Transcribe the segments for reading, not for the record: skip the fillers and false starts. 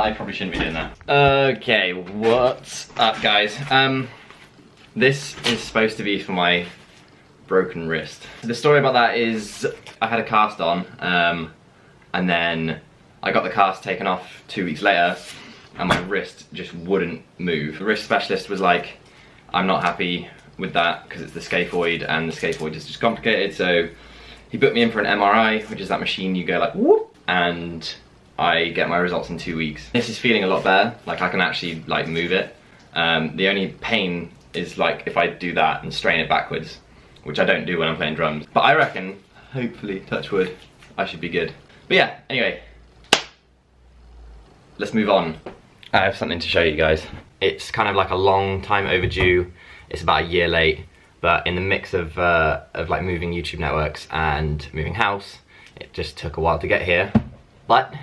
I probably shouldn't be doing that. Okay, what's up, guys? This is supposed to be for my broken wrist. The story about that is I had a cast on, and then I got the cast taken off 2 weeks later, and my wrist just wouldn't move. The wrist specialist was like, I'm not happy with that because it's the scaphoid, and the scaphoid is just complicated, so he put me in for an MRI, which is that machine you go like whoop, and I get my results in 2 weeks. This is feeling a lot better, like I can actually like move it. The only pain is like if I do that and strain it backwards, which I don't do when I'm playing drums. But I reckon, hopefully, touch wood, I should be good. But yeah, anyway, let's move on. I have something to show you guys. It's kind of like a long time overdue. It's about a year late, but in the mix of like moving YouTube networks and moving house, it just took a while to get here. But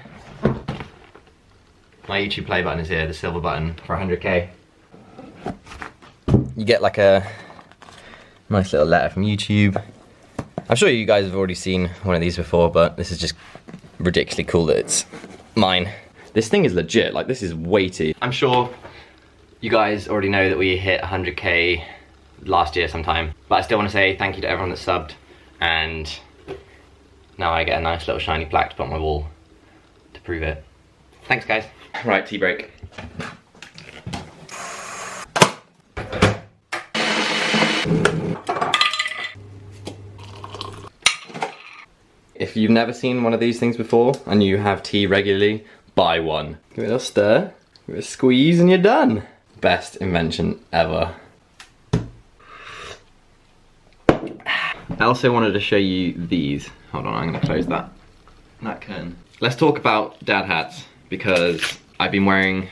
my YouTube play button is here, the silver button for 100K. You get like a nice little letter from YouTube. I'm sure you guys have already seen one of these before, but this is just ridiculously cool that it's mine. This thing is legit, like this is weighty. I'm sure you guys already know that we hit 100K last year sometime, but I still want to say thank you to everyone that subbed, and now I get a nice little shiny plaque to put on my wall to prove it. Thanks, guys. Right, tea break. If you've never seen one of these things before and you have tea regularly, buy one. Give it a little stir, give it a squeeze, and you're done. Best invention ever. I also wanted to show you these. Hold on, I'm gonna close that curtain. Let's talk about dad hats, because I've been wearing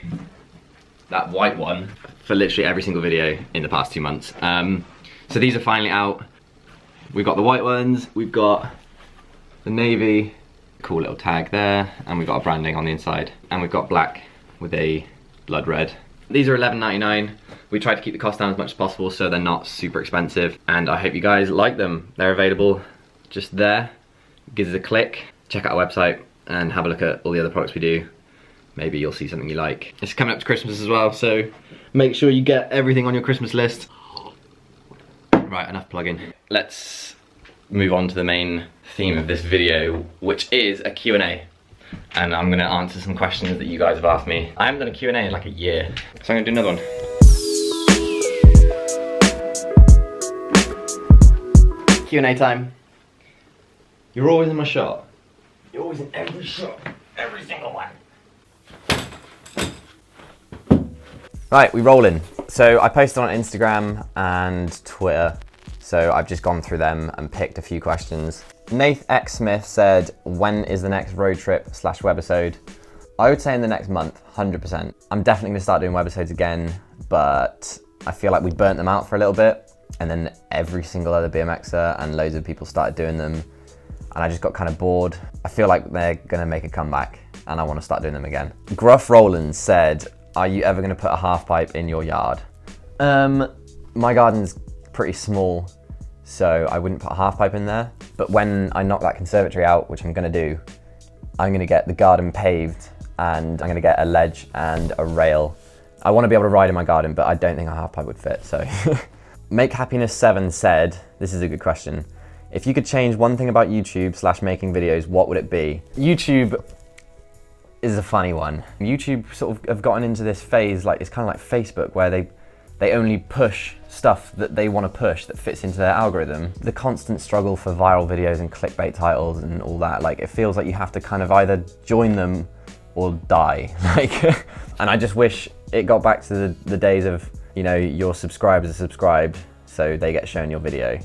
that white one for literally every single video in the past 2 months. So these are finally out. We've got the white ones, we've got the navy, cool little tag there, and we've got a branding on the inside, and we've got black with a blood red. These are $11.99. We tried to keep the cost down as much as possible so they're not super expensive, and I hope you guys like them. They're available just there. Give us a click, check out our website, and have a look at all the other products we do. Maybe you'll see something you like. It's coming up to Christmas as well, so make sure you get everything on your Christmas list. Right, enough plugging. Let's move on to the main theme of this video, which is a Q&A. And I'm gonna answer some questions that you guys have asked me. I haven't done a Q&A in like a year, so I'm gonna do another one. Q&A time. You're always in my shot. You're always in every shot, every single one. Right, we rolling. So I posted on Instagram and Twitter, so I've just gone through them and picked a few questions. Nath X Smith said, when is the next road trip / webisode? I would say in the next month, 100%. I'm definitely gonna start doing webisodes again, but I feel like we burnt them out for a little bit, and then every single other BMXer and loads of people started doing them, and I just got kind of bored. I feel like they're gonna make a comeback, and I wanna start doing them again. Gruff Roland said, are you ever gonna put a half pipe in your yard? My garden's pretty small, so I wouldn't put a half pipe in there. But when I knock that conservatory out, which I'm gonna do, I'm gonna get the garden paved, and I'm gonna get a ledge and a rail. I wanna be able to ride in my garden, but I don't think a half pipe would fit, so. Make Happiness 7 said, this is a good question. If you could change one thing about YouTube / making videos, what would it be? YouTube is a funny one. YouTube sort of have gotten into this phase, like it's kind of like Facebook, where they only push stuff that they want to push that fits into their algorithm. The constant struggle for viral videos and clickbait titles and all that, like it feels like you have to kind of either join them or die. Like, and I just wish it got back to the days of, you know, your subscribers are subscribed, so they get shown your video.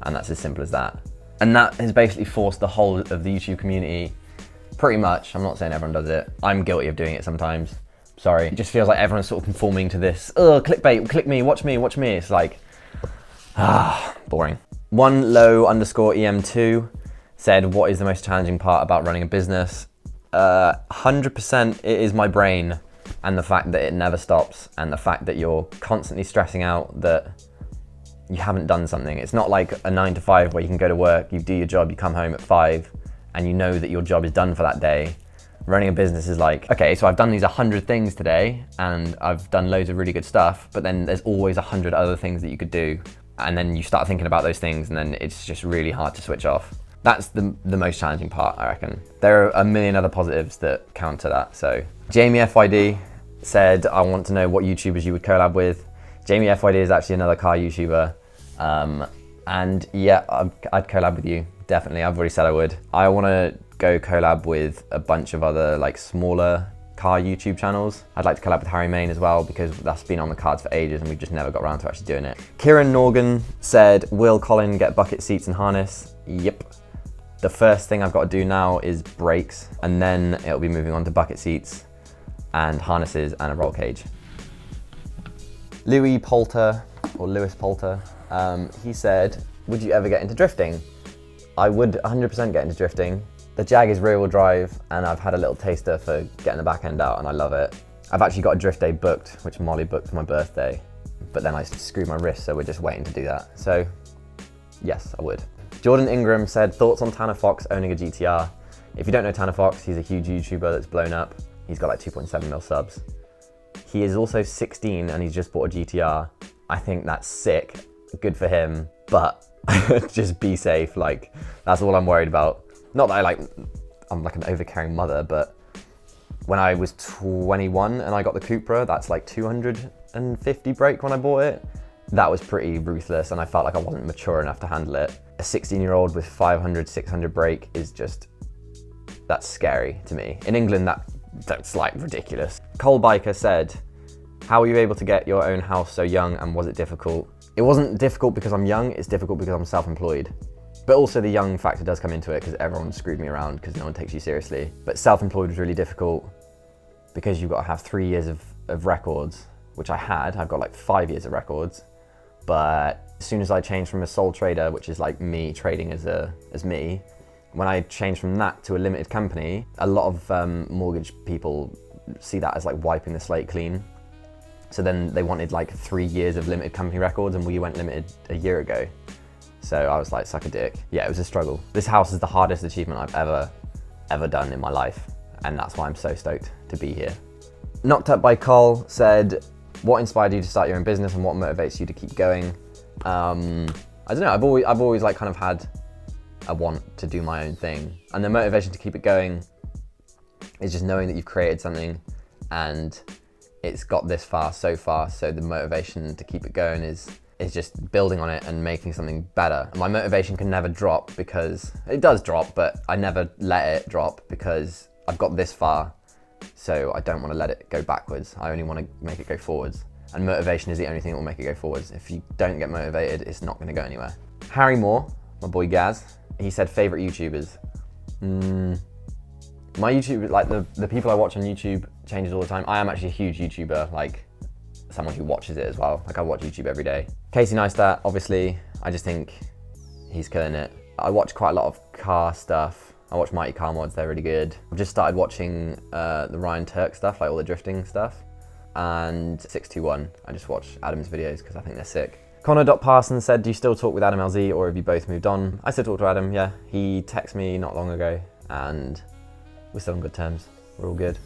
And that's as simple as that. And that has basically forced the whole of the YouTube community, pretty much, I'm not saying everyone does it, I'm guilty of doing it sometimes. Sorry, it just feels like everyone's sort of conforming to this, clickbait, click me, watch me, watch me. It's like, boring. OneLow_EM2 said, what is the most challenging part about running a business? 100% it is my brain and the fact that it never stops, and the fact that you're constantly stressing out that you haven't done something. It's not like a 9 to 5 where you can go to work, you do your job, you come home at 5, and you know that your job is done for that day. Running a business is like, okay, so I've done these 100 things today and I've done loads of really good stuff, but then there's always 100 other things that you could do. And then you start thinking about those things and then it's just really hard to switch off. That's the most challenging part, I reckon. There are a million other positives that counter that. So Jamie FYD said, I want to know what YouTubers you would collab with. Jamie FYD is actually another car YouTuber. And yeah, I'd collab with you, definitely. I've already said I would. I want to go collab with a bunch of other like smaller car YouTube channels. I'd like to collab with Harry Main as well because that's been on the cards for ages and we just never got around to actually doing it. Kieran Norgan said, will Colin get bucket seats and harness? Yep. The first thing I've got to do now is brakes and then it'll be moving on to bucket seats and harnesses and a roll cage. Louis Poulter, he said, would you ever get into drifting? I would 100% get into drifting. The Jag is rear wheel drive and I've had a little taster for getting the back end out and I love it. I've actually got a drift day booked, which Molly booked for my birthday, but then I screwed my wrist, so we're just waiting to do that. So yes, I would. Jordan Ingram said, thoughts on Tanner Fox owning a GTR? If you don't know Tanner Fox, he's a huge YouTuber that's blown up. He's got like 2.7 mil subs. He is also 16 and he's just bought a GTR. I think that's sick, good for him, but just be safe. Like, that's all I'm worried about. Not that I'm like an overcaring mother, but when I was 21 and I got the Cupra, that's like 250 brake when I bought it. That was pretty ruthless and I felt like I wasn't mature enough to handle it. A 16-year-old with 500, 600 brake is just, that's scary to me. In England, that's like ridiculous. Cole Biker said, how were you able to get your own house so young and was it difficult? It wasn't difficult because I'm young, it's difficult because I'm self-employed. But also the young factor does come into it because everyone screwed me around because no one takes you seriously. But self-employed was really difficult because you've got to have 3 years of records, which I had. I've got like 5 years of records. But as soon as I changed from a sole trader, which is like me trading as me, when I changed from that to a limited company, a lot of mortgage people see that as like wiping the slate clean. So then they wanted like 3 years of limited company records and we went limited a year ago. So I was like, suck a dick. Yeah, it was a struggle. This house is the hardest achievement I've ever done in my life. And that's why I'm so stoked to be here. Knocked Up by Cole said, what inspired you to start your own business and what motivates you to keep going? I don't know, I've always like kind of had a want to do my own thing. And the motivation to keep it going is just knowing that you've created something and it's got this far so far. So the motivation to keep it going is just building on it and making something better. My motivation can never drop because, it does drop, but I never let it drop because I've got this far, so I don't want to let it go backwards. I only want to make it go forwards. And motivation is the only thing that will make it go forwards. If you don't get motivated, it's not going to go anywhere. Harry Moore, my boy Gaz, he said favorite YouTubers. My YouTube, like the people I watch on YouTube changes all the time. I am actually a huge YouTuber, like someone who watches it as well. Like I watch YouTube every day. Casey Neistat, obviously, I just think he's killing it. I watch quite a lot of car stuff. I watch Mighty Car Mods, they're really good. I've just started watching the Ryan Turk stuff, like all the drifting stuff. And 621, I just watch Adam's videos because I think they're sick. Connor.Parsons said, do you still talk with Adam LZ or have you both moved on? I still talk to Adam, yeah. He texted me not long ago and we're still on good terms. We're all good.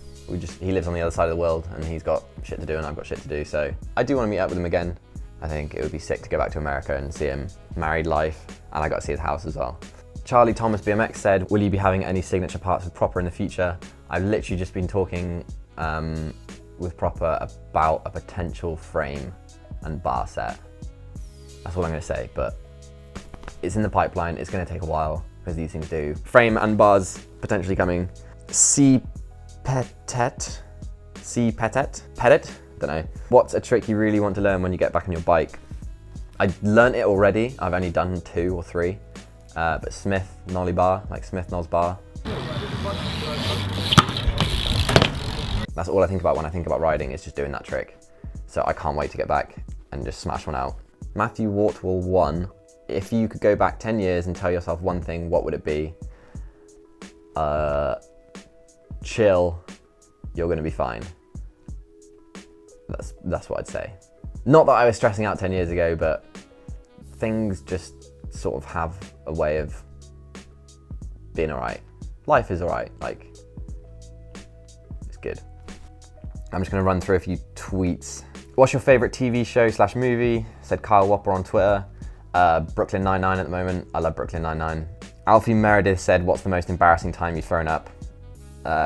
He lives on the other side of the world and he's got shit to do and I've got shit to do. So I do want to meet up with him again. I think it would be sick to go back to America and see him. Married life, and I got to see his house as well. Charlie Thomas BMX said, will you be having any signature parts with Proper in the future? I've literally just been talking with Proper about a potential frame and bar set. That's all I'm going to say, but it's in the pipeline. It's going to take a while because these things do. Frame and bars potentially coming. Petit? Don't know. What's a trick you really want to learn when you get back on your bike? I learned it already. I've only done 2 or 3. But Smith Nollie bar, like Smith Nolls bar. That's all I think about when I think about riding, is just doing that trick. So I can't wait to get back and just smash one out. Matthew Wartwell 1. If you could go back 10 years and tell yourself one thing, what would it be? Chill, you're gonna be fine. That's what I'd say. Not that I was stressing out 10 years ago, but things just sort of have a way of being all right. Life is all right. Like, I'm just gonna run through a few tweets. What's your favorite TV show / movie? Said Kyle Whopper on Twitter. Brooklyn Nine-Nine at the moment. I love Brooklyn Nine-Nine. Alfie Meredith said, what's the most embarrassing time you've thrown up?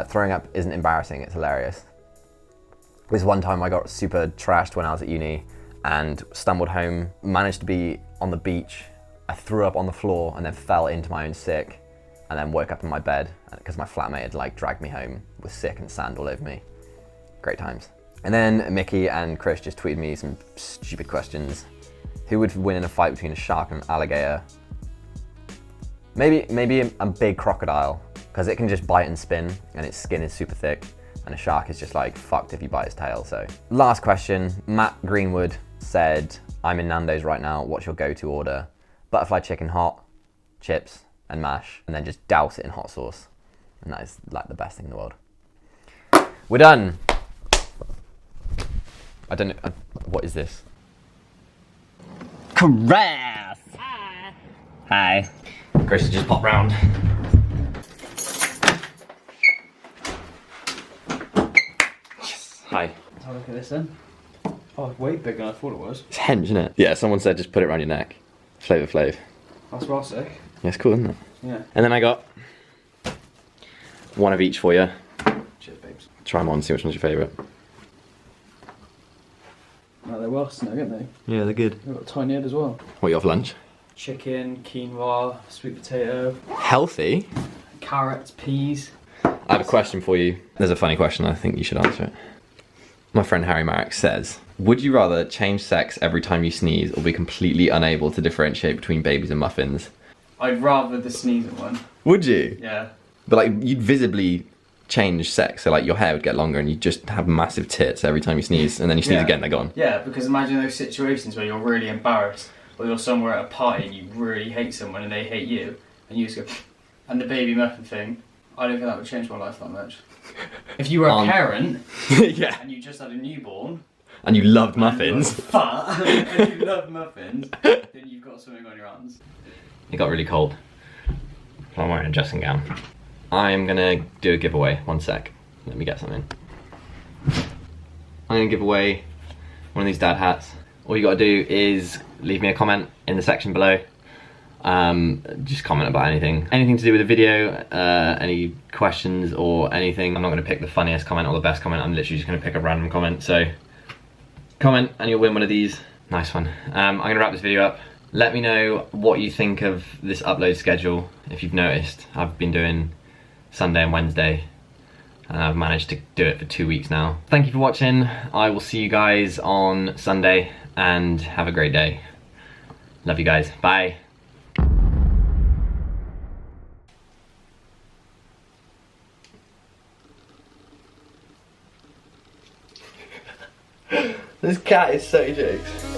Throwing up isn't embarrassing, it's hilarious. This one time I got super trashed when I was at uni and stumbled home, managed to be on the beach. I threw up on the floor and then fell into my own sick and then woke up in my bed because my flatmate had like dragged me home with sick and sand all over me. Great times. And then Mickey and Chris just tweeted me some stupid questions. Who would win in a fight between a shark and an alligator? Maybe a big crocodile, because it can just bite and spin and its skin is super thick, and a shark is just like fucked if you bite its tail. So last question, Matt Greenwood said, I'm in Nando's right now, what's your go-to order? Butterfly chicken hot, chips and mash, and then just douse it in hot sauce. And that is like the best thing in the world. We're done. I don't know, what is this? Caress! Hi! Hi. Chris has just popped round. Yes. Hi. Have a look at this then. Oh, it's way bigger than I thought it was. It's hench, isn't it? Yeah, someone said just put it around your neck. Flavor Flav. That's well sick. Yeah, it's cool, isn't it? Yeah. And then I got one of each for you. Cheers, babes. Try them on, see which one's your favourite. No, they're well snug, aren't they? Yeah, they're good. They've got a tiny head as well. What you have for lunch? Chicken, quinoa, sweet potato, Healthy? carrots, peas. I have a question for you. There's a funny question, I think you should answer it. My friend Harry Marek says, would you rather change sex every time you sneeze or be completely unable to differentiate between babies and muffins? I'd rather the sneezing one. Would you? Yeah. But like, you'd visibly change sex, so like your hair would get longer and you'd just have massive tits every time you sneeze, and then you sneeze again, they're gone. Yeah, because imagine those situations where you're really embarrassed, or you're somewhere at a party and you really hate someone and they hate you, and you just go, and the baby muffin thing, I don't think that would change my life that much. If you were a parent, yeah, and you just had a newborn, and you loved muffins, and you were fat, and you love muffins, then you've got something on your hands. It got really cold, so I'm wearing a dressing gown. I'm gonna do a giveaway, 1 sec. Let me get something. I'm gonna give away one of these dad hats. All you gotta do is leave me a comment in the section below. Just comment about anything. Anything to do with the video, any questions or anything. I'm not gonna pick the funniest comment or the best comment, I'm literally just gonna pick a random comment. So, comment and you'll win one of these. Nice one. I'm gonna wrap this video up. Let me know what you think of this upload schedule. If you've noticed, I've been doing Sunday and Wednesday, and I've managed to do it for 2 weeks now. Thank you for watching. I will see you guys on Sunday, and have a great day. Love you guys. Bye. This cat is so jokes.